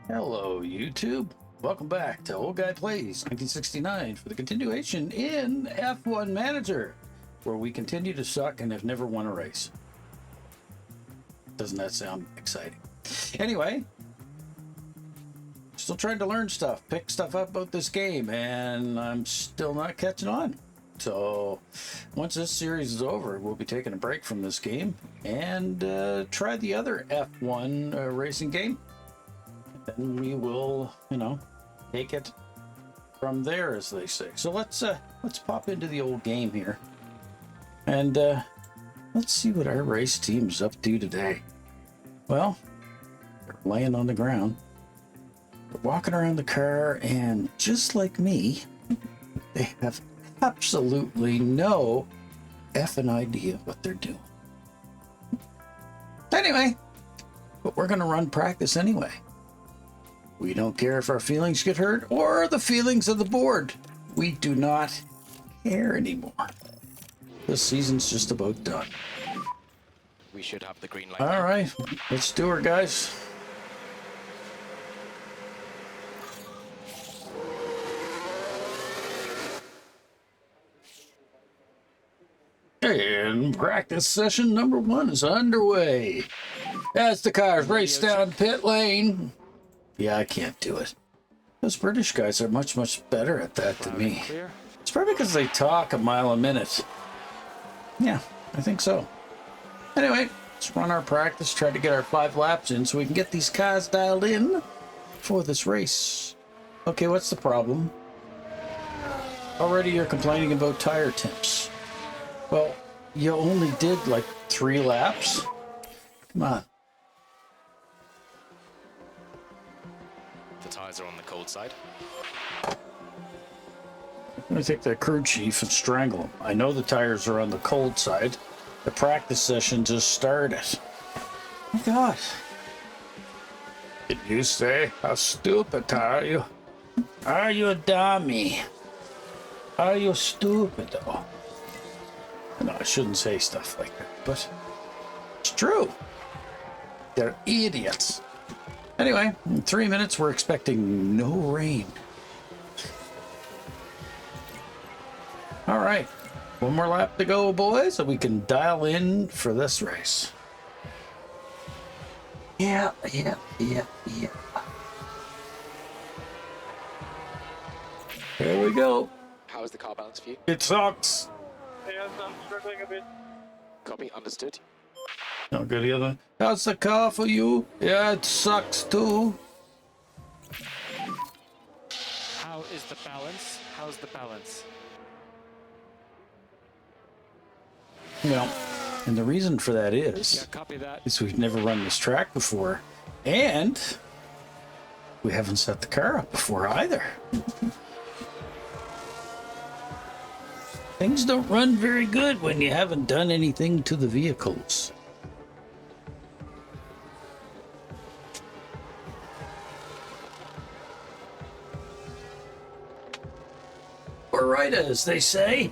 Hello, YouTube. Welcome back to Old Guy Plays 1969 for the continuation in F1 Manager, where we continue to suck and have never won a race. Doesn't that sound exciting? Anyway, still trying to learn stuff, pick stuff up about this game, and I'm still not catching on. So once this series is over, we'll be taking a break from this game and try the other F1 racing game. Then we will, take it from there, as they say. So let's pop into the old game here, and let's see what our race team's up to today. Well, they're laying on the ground, they're walking around the car, and just like me, they have absolutely no effing idea what they're doing. Anyway, but we're gonna run practice anyway. We don't care if our feelings get hurt or the feelings of the board. We do not care anymore. This season's just about done. We should have the green light. All right, let's do her, guys. And practice session number 1 is underway. As the cars race down pit lane. Yeah, I can't do it. Those British guys are much, much better at that than me. It's probably because they talk a mile a minute. Yeah, I think so. Anyway, let's run our practice, try to get our 5 laps in so we can get these cars dialed in for this race. Okay, what's the problem? Already you're complaining about tire temps. Well, you only did like 3 laps. Come on. The tires are on the cold side. I'm going to take that crew chief and strangle him. I know the tires are on the cold side. The practice session just started. Oh my God. Did you say, how stupid are you? Are you a dummy? Are you stupid? Oh. No, I shouldn't say stuff like that, but it's true. They're idiots. Anyway, in 3 minutes, we're expecting no rain. All right, 1 more lap to go, boys, so we can dial in for this race. Yeah. Here we go. How is the car balance for you? It sucks. Yes, I'm struggling a bit. Copy, understood. No good either. How's the car for you? Yeah, it sucks too. How is the balance? How's the balance? Well, and the reason for that Yeah, is copy that. we've never run this track before, and we haven't set the car up before either. Things don't run very good when you haven't done anything to the vehicles. Or right, as they say.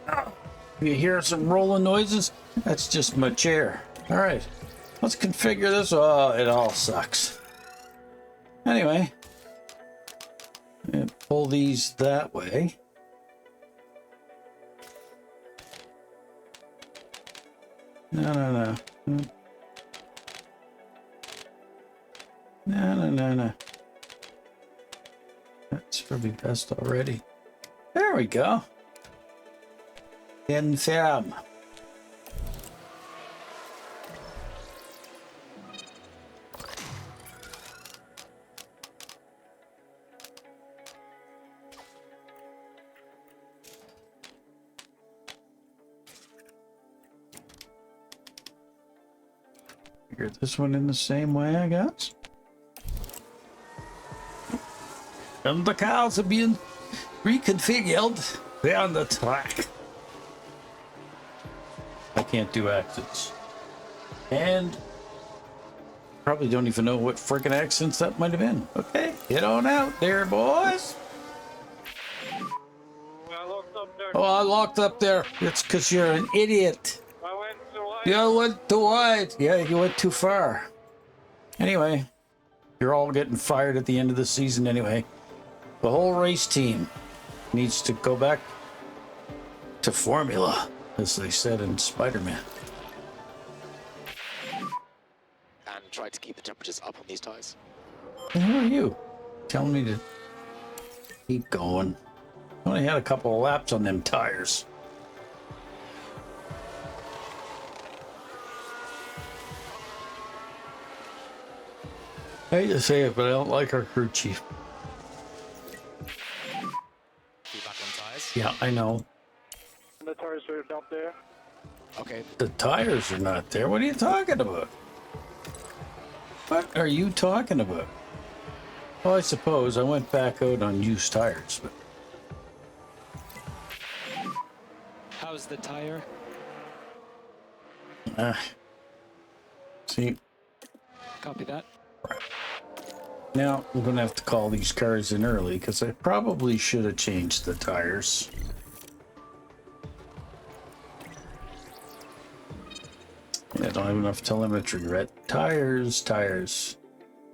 Oh, you hear some rolling noises? That's just my chair. All right, let's configure this. Oh, it all sucks. Anyway, and pull these that way. No. No. That's probably best already. There we go. Confirm. Figure this one in the same way, I guess. And the cars are being reconfigured. They're on the track. I can't do accents. And probably don't even know what freaking accents that might have been. Okay, get on out there, boys. I locked up there. Oh, I locked up there. It's because you're an idiot. I went to You went too wide. Yeah, you went too far. Anyway, You're all getting fired at the end of the season anyway. The whole race team needs to go back to formula, as they said in Spider-Man. And try to keep the temperatures up on these tires. And who are you? Telling me to keep going. I only had a couple of laps on them tires. I hate to say it, but I don't like our crew chief. Feedback on tires. Yeah, I know. The tires are not there. Okay. The tires are not there. What are you talking about? What are you talking about? Well, I suppose I went back out on used tires, but How's the tire? see, Copy that. now I'm gonna have to call these cars in early because I probably should have changed the tires. I don't have enough telemetry, right? Tires.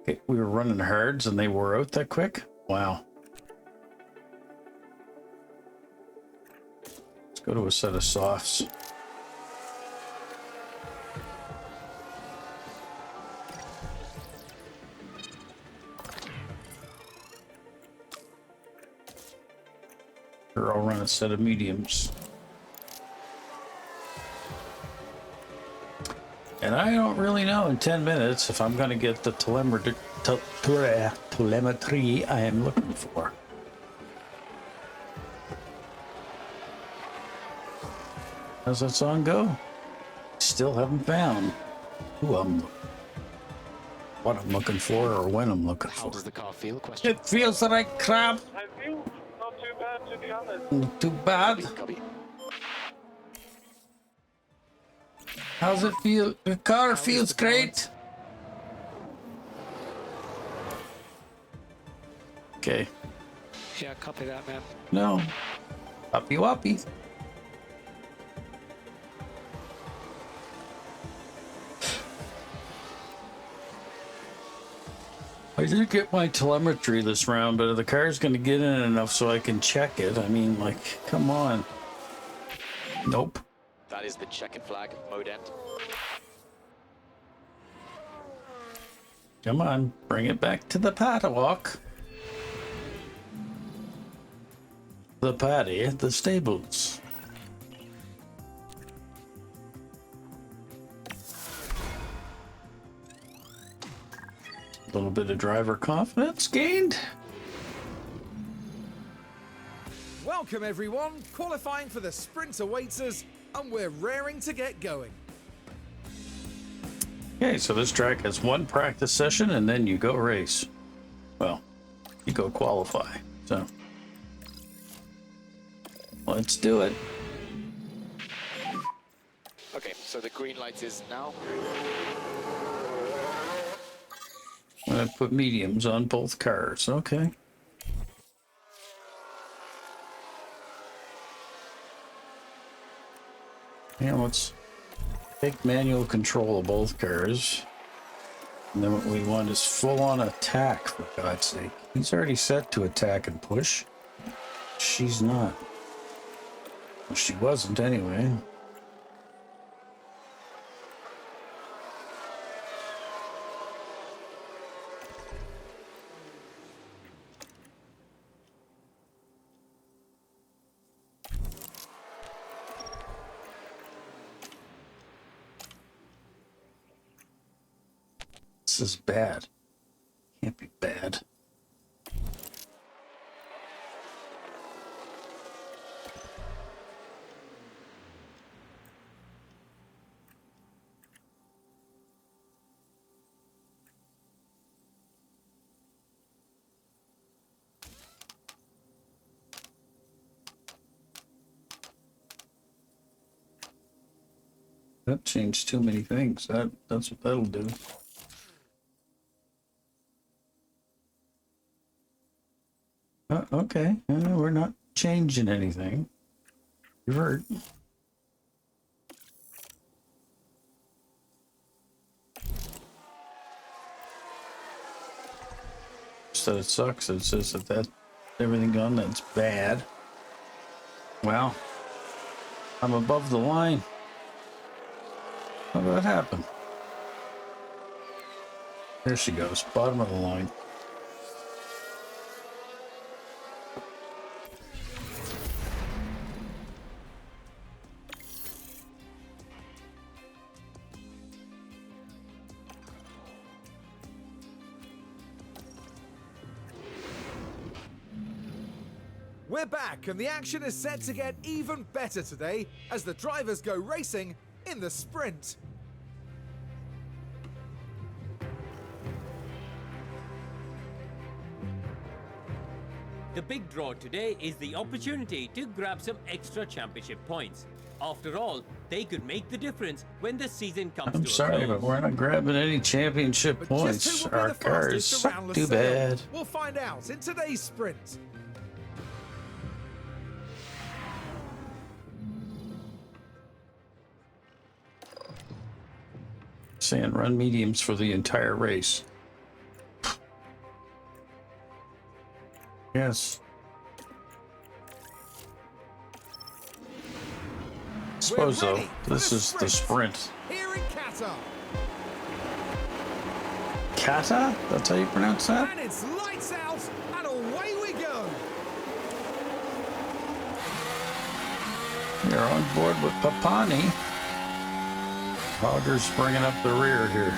Okay, we were running hards and they wore out that quick? Wow. Let's go to a set of softs. Or I'll run a set of mediums. And I don't really know in 10 minutes if I'm going to get the telemetry I am looking for. How's that song go? Still haven't found who what I'm looking for or when I'm looking How for. does the car feel? Question. It feels like crap. I feel not too bad, to be honest. Too bad. Copy. How's it feel? The car How is feels the great. balance? Okay. Yeah, copy that, man. No. Uppy whoppy. I did get my telemetry this round, but the car's going to get in enough so I can check it. I mean, like, come on. Nope. That is the checkered flag, mode end. Come on, bring it back to the paddock. The paddy at the stables. A little bit of driver confidence gained. Welcome everyone, qualifying for the sprint awaits us, and we're raring to get going. Okay, so this track has one practice session and then you go race. Well, you go qualify. So let's do it. Okay, so the green light is now. I'm gonna put mediums on both cars. Okay. Yeah, let's take manual control of both cars. And then what we want is full on attack, for God's sake. He's already set to attack and push. She's not. Well, she wasn't anyway. This is bad. Can't be bad. That changed too many things. That's what that'll do. Okay, we're not changing anything. You've heard. notes that it sucks. It says that everything on that's bad. Wow. I'm above the line. How did that happen? There she goes, bottom of the line. We're back, and the action is set to get even better today as the drivers go racing in the sprint. The big draw today is the opportunity to grab some extra championship points. After all, they could make the difference when the season comes I'm to a sorry, close. but we're not grabbing any championship But points. just who will be Our the cars fastest suck around too Lusail? bad. We'll find out in today's sprint. Saying run mediums for the entire race. Yes. Suppose though, ready for this the is the sprint. Here in Qatar. Kata? That's how you pronounce that? And it's lights out, and away we go. You're on board with Papani. Hogger's bringing up the rear here.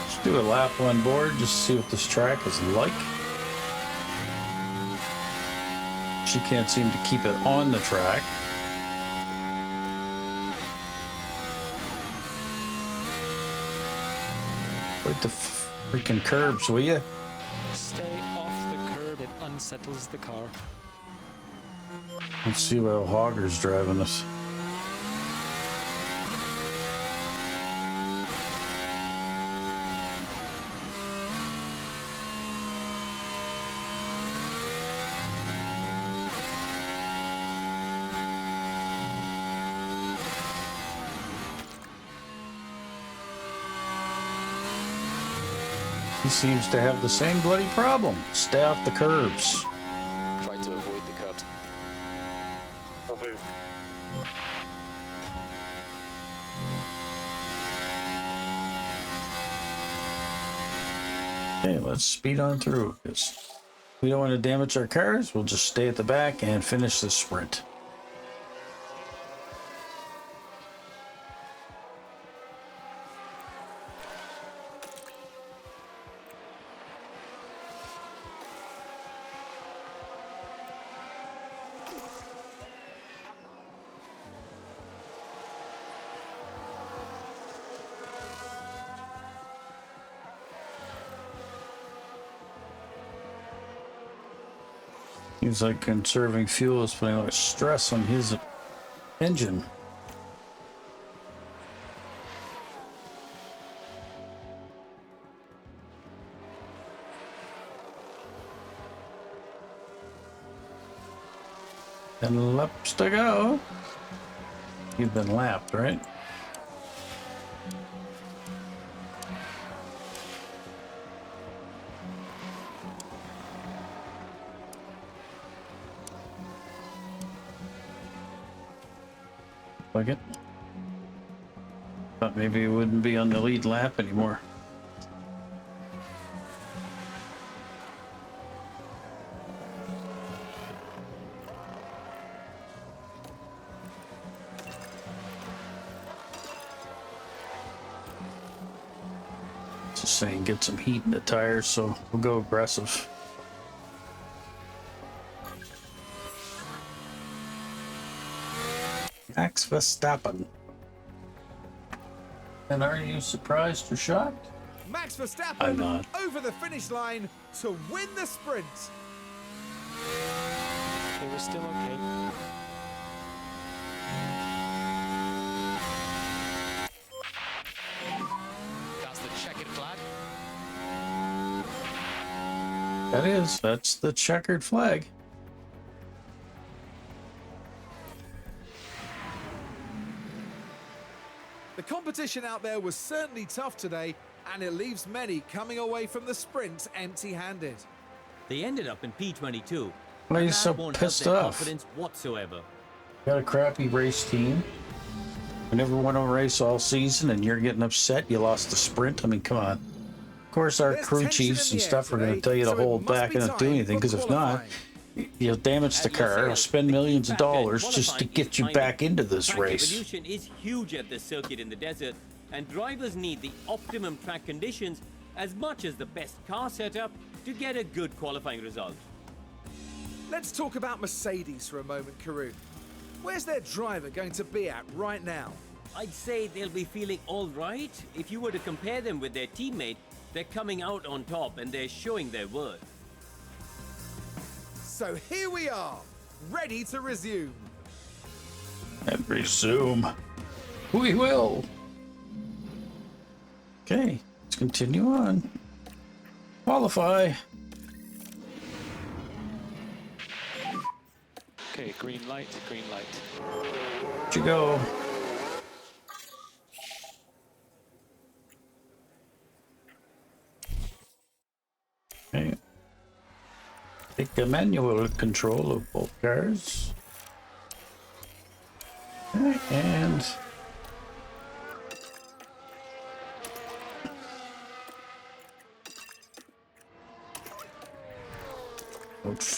Let's do a lap on board just to see what this track is like. She can't seem to keep it on the track. With the freaking curbs, will you? Stay off the curb, it unsettles the car. Let's see what Hogger's driving us. He seems to have the same bloody problem. Stay off the curbs. Try to avoid the curbs. Copy. Okay, let's speed on through because we don't want to damage our cars. We'll just stay at the back and finish the sprint. Seems like conserving fuel is putting a lot of stress on his engine. And laps to go. You've been lapped, right? Like it. Thought maybe it wouldn't be on the lead lap anymore. Just saying, get some heat in the tires, so we'll go aggressive. Max Verstappen. And are you surprised or shocked? Max I'm Verstappen not. over the finish line to win the sprint. They were still okay. That's the checkered flag. That's the checkered flag. The competition out there was certainly tough today, and it leaves many coming away from the sprint empty-handed. They ended up in P22. Why are you and that so won't help pissed their off? confidence whatsoever. Got a crappy race team. I never won a race all season, and you're getting upset you lost the sprint. I mean, come on. Of course, our There's crew tension chiefs in and the air stuff are going to today, tell you to so it hold must back be and not do time anything, for because if not, qualifying. you'll damage the At car, Losail, or spend millions of the fact that dollars just to qualifying get is you kind back of- into this track race. evolution is huge at this circuit in the desert, and drivers need the optimum track conditions as much as the best car setup to get a good qualifying result. Let's talk about Mercedes for a moment, Karun. Where's their driver going to be at right now? I'd say they'll be feeling all right. If you were to compare them with their teammate, they're coming out on top and they're showing their worth. So here we are, ready to resume. And resume. We will. Okay, let's continue on. Qualify. Okay, green light, green light. Where'd you go? Okay. Take the manual control of both cars. Okay, and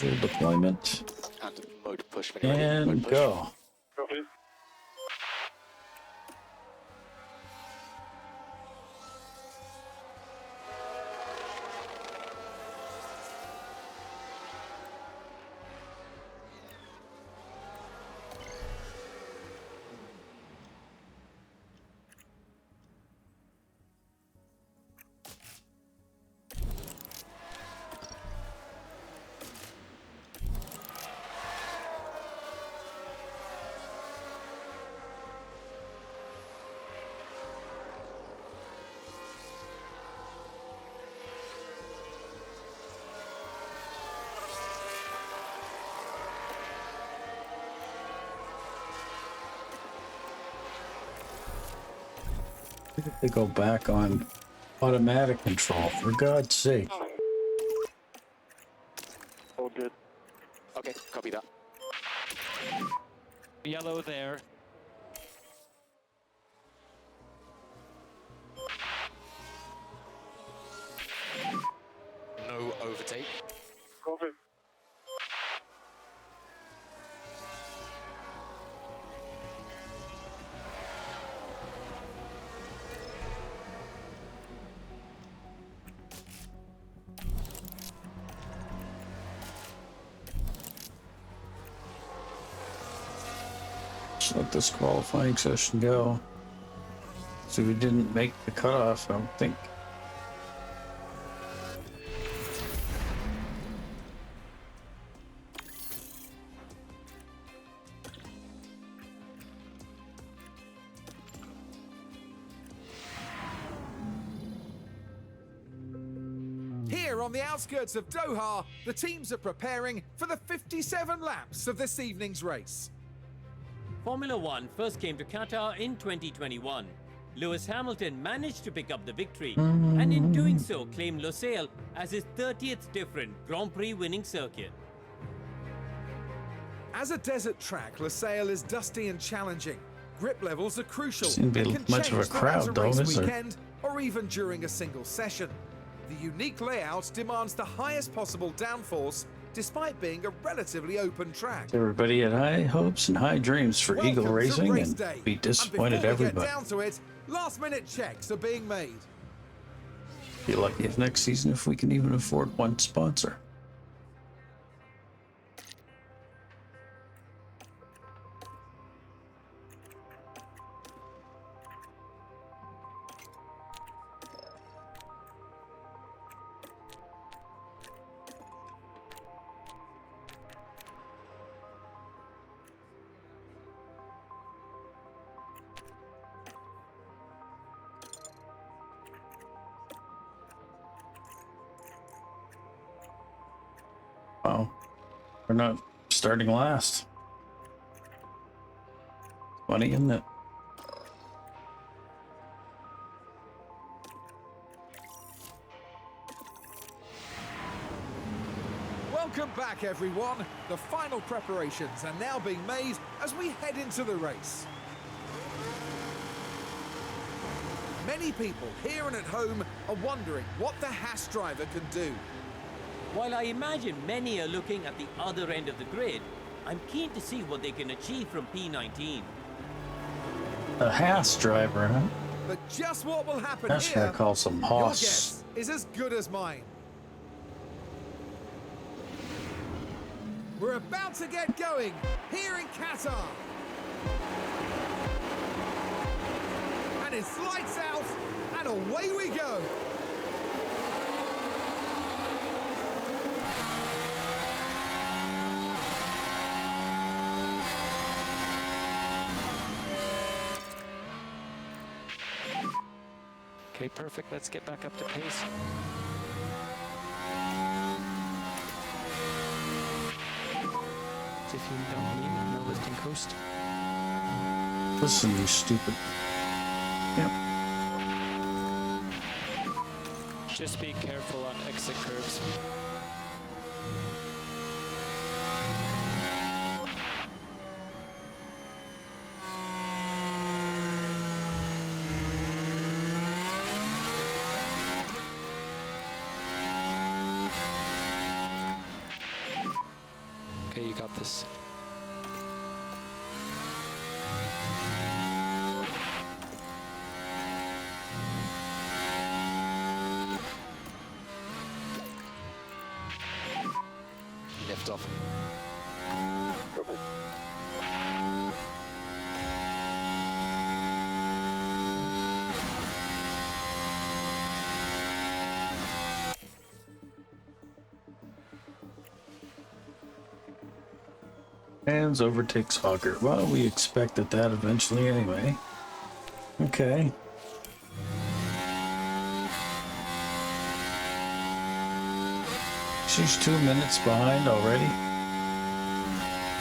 full deployment And mode push when you're ready. and Mode push. go. Copy. They go back on automatic control, for God's sake. All good. Okay, copy that. Yellow there. No overtake. Copy. Just let this qualifying session go. So we didn't make the cutoff, I don't think. Here on the outskirts of Doha, the teams are preparing for the 57 laps of this evening's race. Formula One first came to Qatar in 2021. Lewis Hamilton managed to pick up the victory, and in doing so claimed Losail as his 30th different Grand Prix winning circuit. As a desert track, Losail is dusty and challenging. Grip levels are crucial. Seems to be and can much of a change throughout crowd, though, race is there? weekend, or even during a single session. The unique layout demands the highest possible downforce, despite being a relatively open track. Everybody had high hopes and high dreams for Welcome Eagle to Racing race and day. be disappointed and before we everybody. get down to it, last-minute checks are being made. Be lucky if next season if we can even afford one sponsor. Wow, we're not starting last. Funny, isn't it? back, everyone. The final preparations are now being made as we head into the race. Many people here and at home are wondering what the Haas driver can do. While I imagine many are looking at the other end of the grid, I'm keen to see what they can achieve from P19. A Haas driver, huh? But just what will happen That's here, gonna call some your hoss. guess is as good as mine. We're about to get going here in Qatar. And it's lights out, and away we go. Okay, perfect. Let's get back up to pace. If you don't need no lifting coast. Listen, you stupid. Yep. Just be careful on exit curves. Okay, you got this. Lift off. Copy. Hands overtakes Hogger. Well, we expected that eventually anyway. Okay. She's 2 minutes behind already.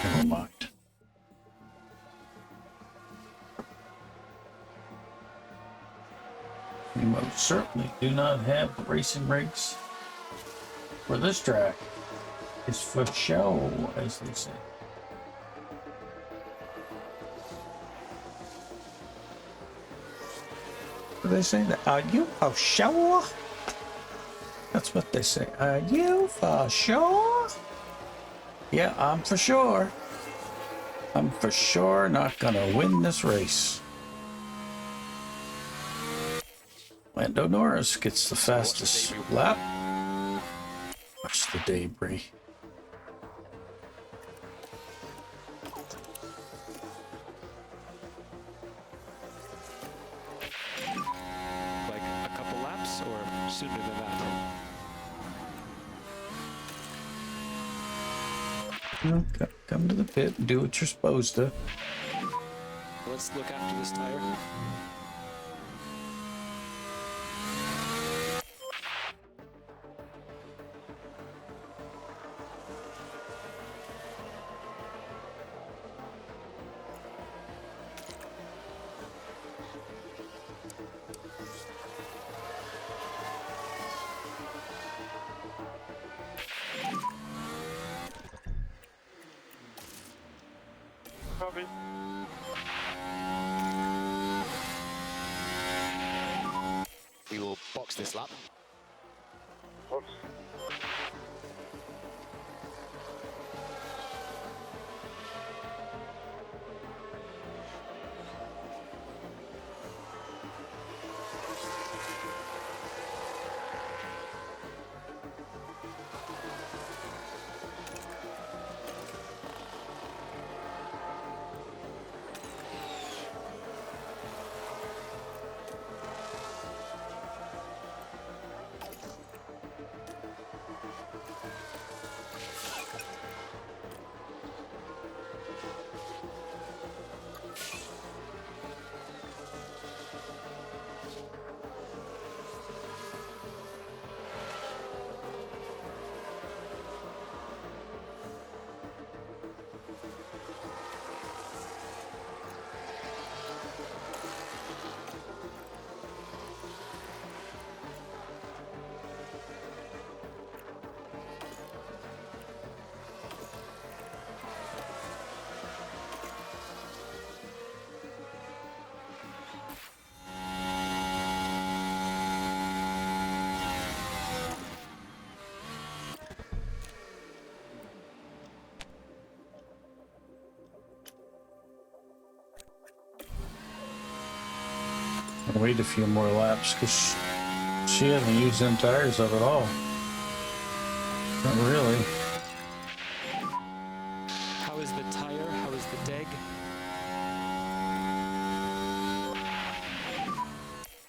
Never mind. We most certainly do not have the racing rigs for this track. It's for show, as they say. What do they say? That are you for sure? That's what they say. Are you for sure? Yeah, I'm for sure. I'm for sure not gonna win this race. Lando Norris gets the fastest lap. Watch the debris. Like a couple laps or sooner than that? Okay, come to the pit and do what you're supposed to. Let's look after this tire. Copy. We will box this lap. Oops. I'll wait a few more laps because she hasn't used them tires up at all. Not really. How is the tire? How is the deg?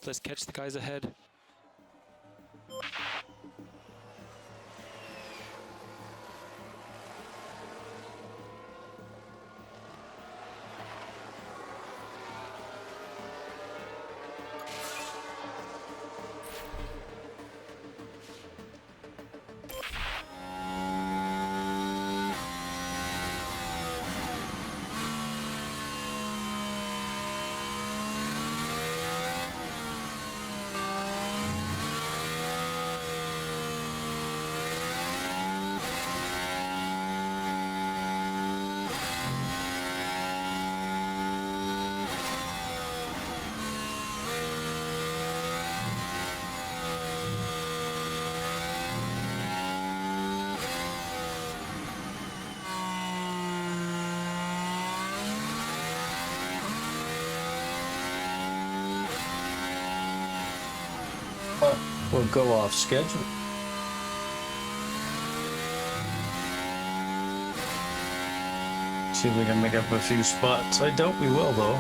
Let's catch the guys ahead. We'll go off schedule. See if we can make up a few spots. I doubt we will, though.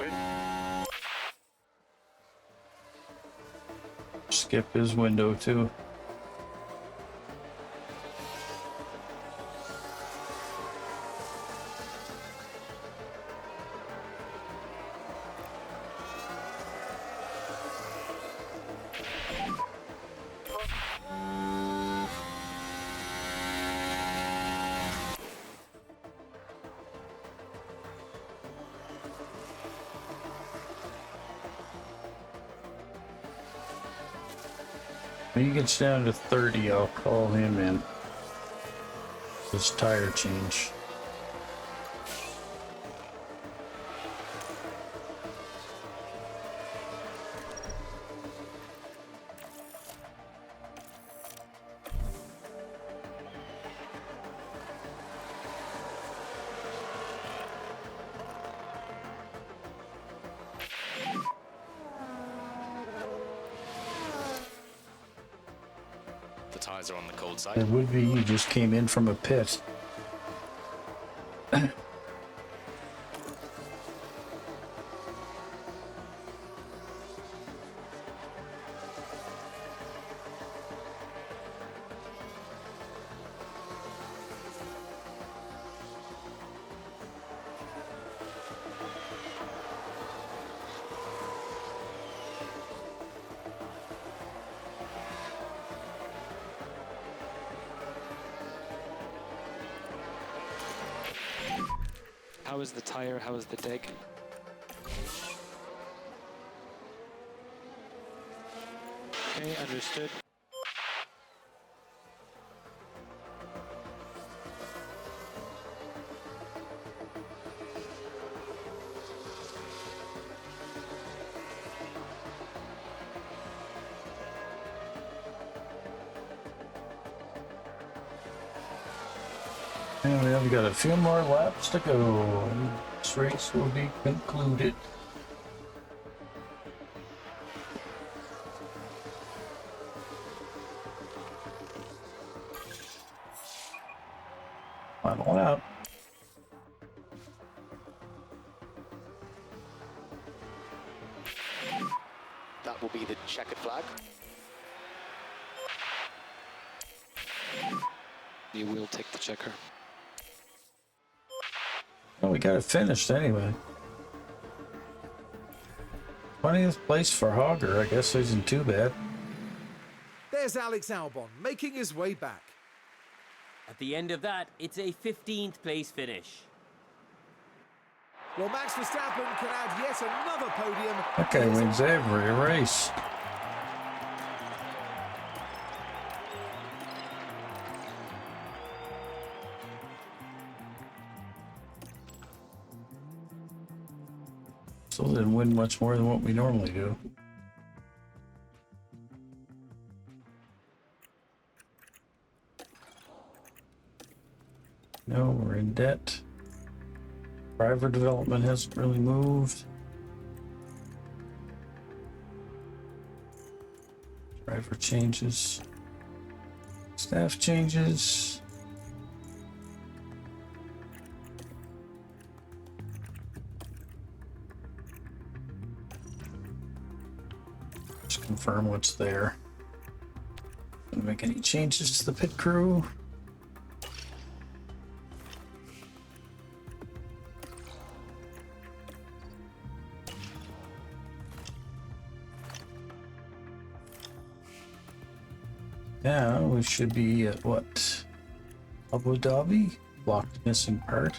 Copy. Skip his window, too. When he gets down to 30, I'll call him in. His tire change. The tyres are on the cold It side. would be you just came in from a pit. How is the tire? How is the deg? Okay, understood. And we have got a few more laps to go, and this race will be concluded. Final lap. That will be the checkered flag. You will take the checker. Well, we got it finished anyway. 20th place for Hogger. I guess isn't too bad. There's Alex Albon making his way back. At the end of that, it's a 15th place finish. Well, Max Verstappen can add yet another podium. That guy wins every race. Still didn't win much more than what we normally do. No, we're in debt. Driver development hasn't really moved. Driver changes. Staff changes. Just confirm what's there. Don't make any changes to the pit crew. Now we should be at what? Abu Dhabi? Blocked missing part.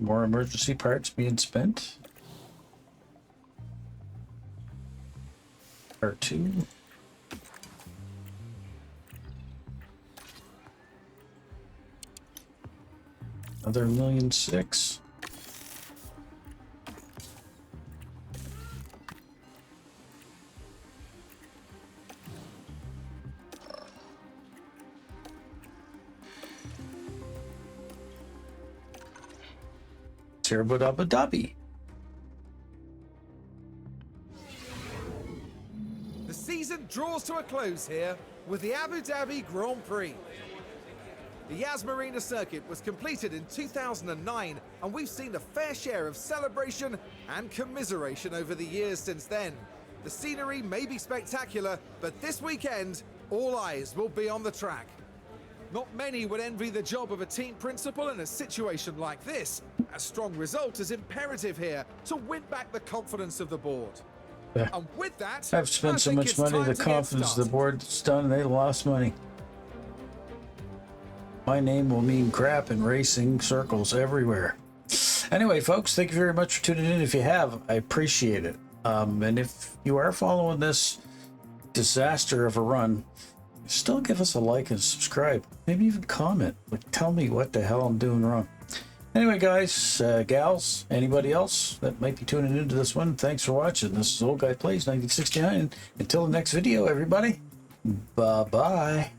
More emergency parts being spent. R2. Another 1,600,000. Here about Abu Dhabi. The season draws to a close here with the Abu Dhabi Grand Prix. The Yas Marina circuit was completed in 2009, and we've seen a fair share of celebration and commiseration over the years since then. The scenery may be spectacular, but this weekend, all eyes will be on the track. Not many would envy the job of a team principal in a situation like this. A strong result is imperative here to win back the confidence of the board. Yeah. And with that, I've spent so much money, the confidence of the board's done, they lost money. My name will mean crap in racing circles everywhere. Anyway, folks, thank you very much for tuning in. If you have, I appreciate it. And if you are following this disaster of a run, still give us a like and subscribe. Maybe even comment. Like, tell me what the hell I'm doing wrong. Anyway, guys, gals, anybody else that might be tuning into this one, thanks for watching. This is Old Guy Plays 1969. Until the next video, everybody, bye-bye.